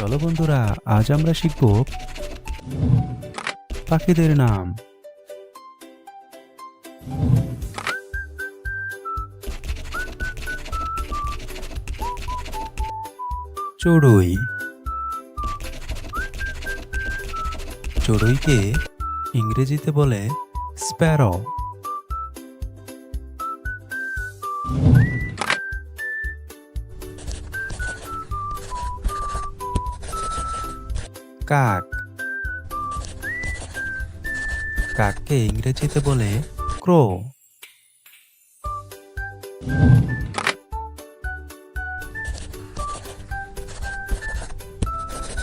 চলো বন্ধুরা, আজ আমরা শিখব পাখিদের নাম। চড়ুই। চড়ুইকে ইংরেজিতে বলে স্প্যারো। কাক। কাককে ইংরেজিতে বলে ক্রো।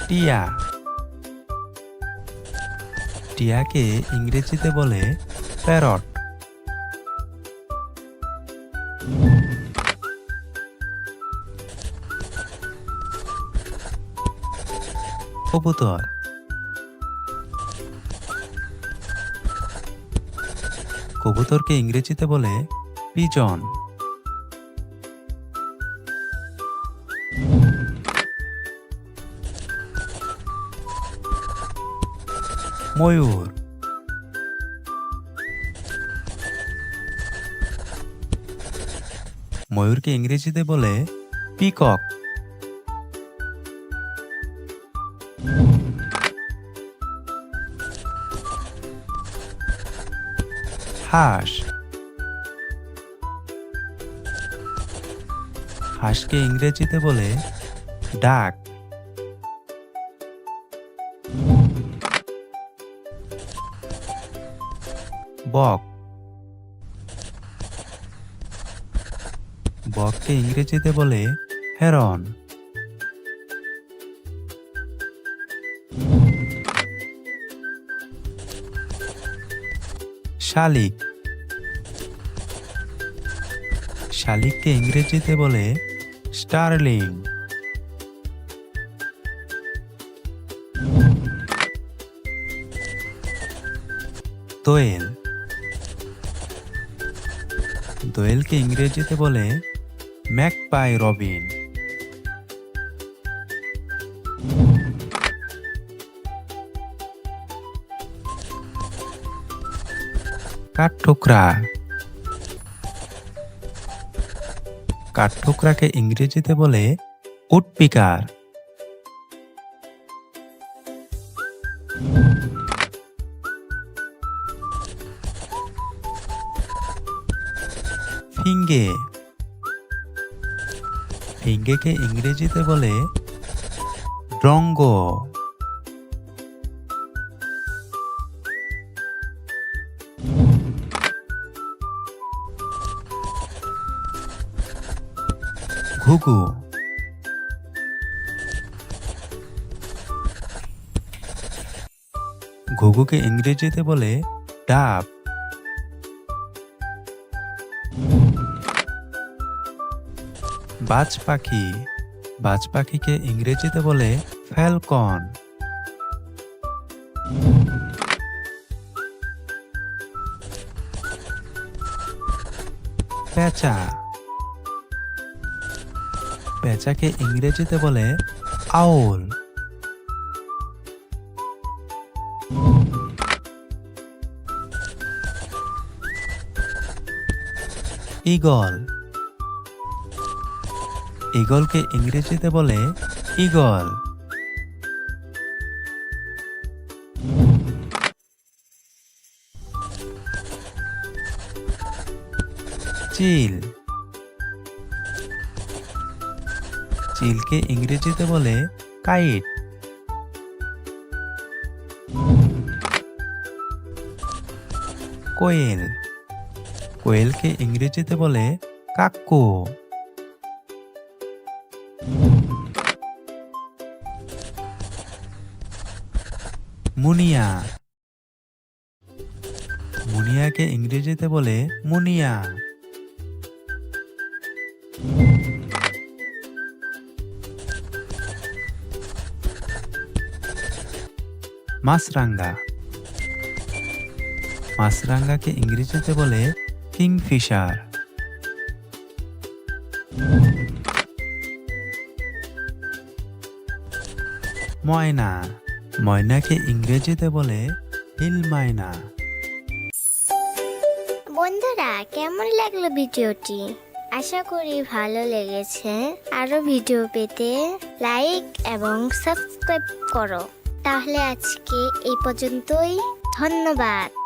টিয়া। টিয়াকে ইংরেজিতে বলে প্যারট। কবুতর। কবুতরকে ইংরেজিতে বলে পিজন। ময়ূর। ময়ূরকে ইংরেজিতে বলে পিকক। হাঁস। হাঁসকে ইংরেজিতে বলে ডাক। বক। বককে ইংরেজিতে বলে হেরন। শালিক। শালিককে ইংরেজিতে বলে স্টারলিং। দোয়েল। দোয়েলকে ইংরেজিতে বলে ম্যাকপাই রবিন। কাঠঠোকরা। কাঠঠোকরাকে ইংরেজিতে বলে উডপিকার। ফিঙ্গে। ফিঙ্গেকে ইংরেজিতে বলে ড্রঙ্গো। ঘুঘু। ঘুঘুকে ইংরেজিতে বলে ডাব। বাজ পাখি। বাজ পাখিকে ইংরেজিতে বলে ফ্যালকন। পেঁচা। পেঁচাকে ইংরেজিতে বলে আউল। ঈগল। ঈগলকে ইংরেজিতে বলে ঈগল। চিল। চিলকে ইংরেজিতে বলে কাইট। কোয়েল। কোয়েলকে ইংরেজিতে বলে কাক্কু। মুনিয়া। মুনিয়াকে ইংরেজিতে বলে মুনিয়া। মাছরাঙ্গা। মাছরাঙ্গাকে ইংরেজিতে বলে কিংফিশার। ময়না। ময়নাকে ইংরেজিতে বলে হিল মায়না। বন্ধুরা, কেমন লাগলো ভিডিওটি? আশা করি ভালো লেগেছে। আরো ভিডিও পেতে লাইক এবং সাবস্ক্রাইব করো। তাহলে আজকে এই পর্যন্তই। ধন্যবাদ।